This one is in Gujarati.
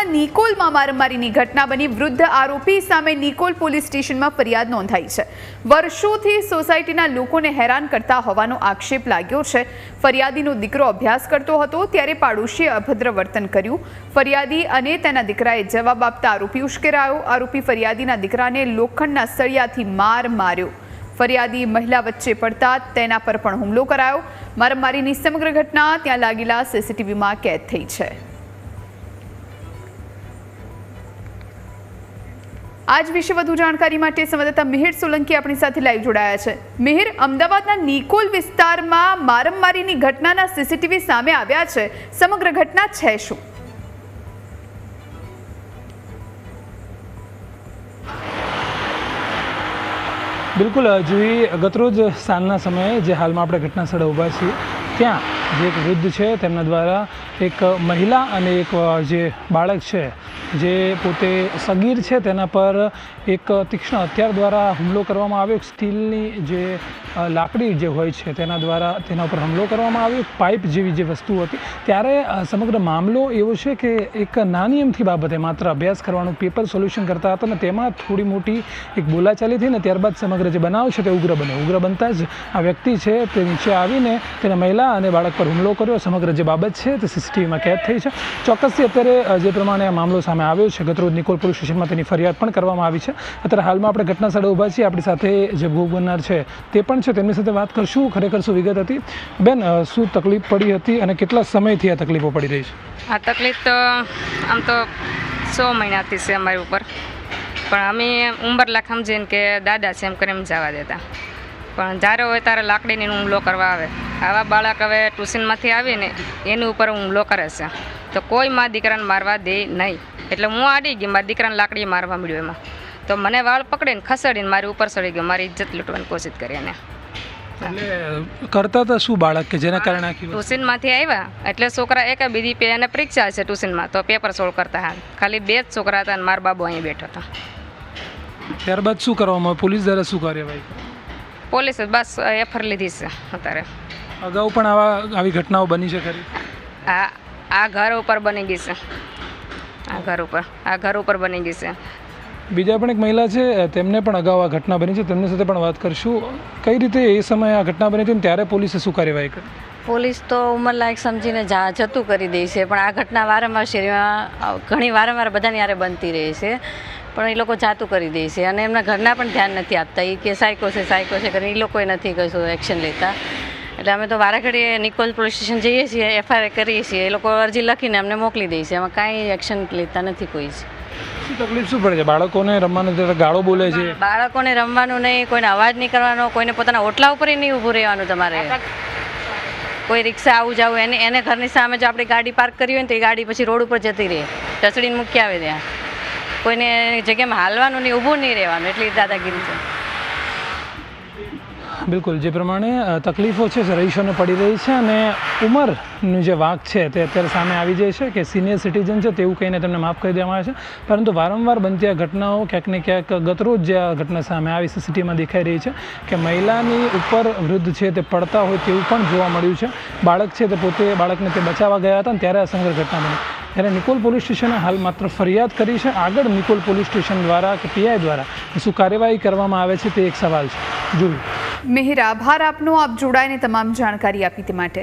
અમદાવાદના નિકોલમાં મારામારીની ઘટના બની વૃદ્ધ આરોપી સામે નિકોલ પોલીસ સ્ટેશનમાં ફરિયાદ નોંધાઈ છે। વર્ષોથી સોસાયટીના લોકોને હેરાન કરતા હોવાનો આક્ષેપ લાગ્યો છે। ફરિયાદીનો દીકરો અભ્યાસ કરતો હતો ત્યારે પાડોશીએ અભદ્ર વર્તન કર્યું। ફરિયાદી અને તેના દીકરાએ જવાબ આપતા આરોપી ઉશ્કેરાયો। આરોપી ફરિયાદીના દીકરાને લોખંડના સળિયાથી માર્યો। ફરિયાદી મહિલા વચ્ચે પડતા તેના પર પણ હુમલો કરાયો। મારામારીની સમગ્ર ઘટના ત્યાં લાગેલા સીસીટીવીમાં કેદ થઈ છે। आज विषे વધુ જાણકારી માટે સંવાદદાતા મિહિર સોલંકી આપણી સાથે લાઈવ જોડાયા છે। મિહિર, અમદાવાદના નિકોલ વિસ્તારમાં મારામારીની ઘટનાના સીસીટીવી સામે આવ્યા છે। સમગ્ર ઘટના છે શું? બિલકુલ જુઈ, ગતરોજ સાંજના સમયે જે હાલમાં આપણે ઘટના સ્થળે ઊભા છીએ ત્યાં જે એક વૃદ્ધ છે તેમના દ્વારા એક મહિલા અને એક જે બાળક છે જે પોતે સગીર છે તેના પર એક તીક્ષ્ણ હથિયાર દ્વારા હુમલો કરવામાં આવ્યો। સ્ટીલની જે લાકડી જે હોય છે તેના દ્વારા તેના ઉપર હુમલો કરવામાં આવ્યો। પાઇપ જેવી જે વસ્તુ હતી ત્યારે સમગ્ર મામલો એવો છે કે એક નાની એમથી બાબતે માત્ર અભ્યાસ કરવાનું પેપર સોલ્યુશન કરતા હતા અને તેમાં થોડી મોટી એક બોલાચાલી થઈ ને ત્યારબાદ સમગ્ર જે બનાવ છે તે ઉગ્ર બન્યો। ઉગ્ર બનતા જ આ વ્યક્તિ છે તે નીચે આવીને તેને મહિલા અને બાળક પર હુમલો કર્યો। સમગ્ર જે બાબત છે તે સીસીટીવીમાં કેદ થઈ છે। ચોક્કસથી અત્યારે જે પ્રમાણે આ મામલો સામે આવ્યો છે ગતરોજ નિકોલ પોલીસ સ્ટેશનમાં તેની ફરિયાદ પણ કરવામાં આવી છે। અત્યારે હાલમાં આપણે ઘટના સ્થળે ઊભા છીએ, આપણી સાથે જે ભોગ બનનાર છે તે પણ છે, તેમની સાથે વાત કરશું। ખરેખર શું વિગત હતી બેન, શું તકલીફ પડી હતી અને કેટલા સમયથી આ તકલીફો પડી રહી છે? આ તકલીફ તો આમ તો 6 મહિનાથી છે અમારી ઉપર, પણ અમે ઉંમરલાખ સમજીને કે દાદા છે એમ કરીને જવા દેતા, પણ જ્યારે હોય ત્યારે લાકડીની હુમલો કરવા આવે। આવા બાળક હવે ટ્યુશનમાંથી આવીને એની ઉપર હુમલો કરે છે તો કોઈ મા દીકરાને મારવા દે નહીં। એટલે હું આડી ગઈ, મારા દીકરાને લાકડી મારવા મળ્યો એમાં, તો મને વાળ પકડીને ખસેડીને મારી ઉપર ચડી ગયો, મારી ઇજ્જત લૂંટવાની કોશિશ કરી એને। એટલે કરતા હતા શું બાળક કે જેના કારણે આખી ટ્યુશનમાંથી આવ્યા એટલે છોકરા એક બીજી એને પરીક્ષા છે ટ્યુશનમાં, તો પેપર સોલ્વ કરતા હા, ખાલી 2 જ છોકરા હતા અને મારા બાબુ અહીં બેઠો હતો। ત્યારબાદ શું કરવામાં આવ્યું? પોલીસ દ્વારા શું કાર્યવાહી? પોલીસે બસ એફઆઈઆર લીધી છે અત્યારે। અગાઉ પણ આવી ઘટનાઓ બની છે ખરી? આ ઘર ઉપર બની ગઈ છે, આ ઘર ઉપર બની ગઈ છે। બીજા પણ એક મહિલા છે, તેમને પણ અગાઉ આ ઘટના બની છે, તેમની સાથે પણ વાત કરશું। કઈ રીતે એ સમયે આ ઘટના બની હતી ત્યારે પોલીસે શું કાર્યવાહી કરી? પોલીસ તો ઉંમરલાયક સમજીને જતું કરી દે છે, પણ આ ઘટના વારંવાર શેરીમાં ઘણી વારંવાર બધાની યારે બનતી રહે છે, પણ એ લોકો જાતું કરી દે છે અને એમના ઘરના પણ ધ્યાન નથી આપતા। એ કે સાયકો છે કરીને એ લોકોએ નથી કશું એક્શન લેતા। એટલે અમે તો વારાઘડીએ નિકોલ પોલીસ સ્ટેશન જઈએ છીએ, એફઆઈઆર કરીએ છીએ, એ લોકો અરજી લખીને અમને મોકલી દે છે, એમાં કાંઈ એક્શન લેતા નથી કોઈ જ। શું તકલીફ શું પડે છે? બાળકોને રમવાનું ત્યારે ગાળો બોલે છે? બાળકોને રમવાનું નહીં, કોઈને અવાજ નહીં કરવાનો, કોઈને પોતાના ઓટલા ઉપર નહીં ઊભું રહેવાનું તમારે। કોઈ રિક્ષા આવું જવું એને ઘરની સામે જો આપણી ગાડી પાર્ક કરી હોય ને તો એ ગાડી પછી રોડ ઉપર જતી રહે, ટસડીને મૂકી આવે ત્યાં। કોઈને જગ્યામાં હાલવાનું નહીં, ઊભું નહીં રહેવાનું, એટલી દાદાગીરી છે। બિલકુલ જે પ્રમાણે તકલીફો છે રહીશોને પડી રહી છે અને ઉંમરનું જે વાંક છે તે અત્યારે સામે આવી જાય છે કે સિનિયર સિટીઝન છે તેવું કહીને તેમને માફ કરી દેવામાં આવે છે, પરંતુ વારંવાર બનતી આ ઘટનાઓ ક્યાંક ને ક્યાંક ગતરોજ જે આ ઘટના સામે આવી સીસીટીવીમાં દેખાઈ રહી છે કે મહિલાની ઉપર વૃદ્ધ છે તે પડતા હોય તેવું પણ જોવા મળ્યું છે। બાળક છે તે પોતે બાળકને તે બચાવવા ગયા હતા અને ત્યારે આ સમગ્ર ઘટના બની। ત્યારે નિકોલ પોલીસ સ્ટેશને હાલ માત્ર ફરિયાદ કરી છે, આગળ નિકોલ પોલીસ સ્ટેશન દ્વારા કે પીઆઈ દ્વારા શું કાર્યવાહી કરવામાં આવે છે તે એક સવાલ છે। જોયું। મિહિર, આભાર આપનો, આપ જોડાઈને તમામ જાણકારી આપી તે માટે।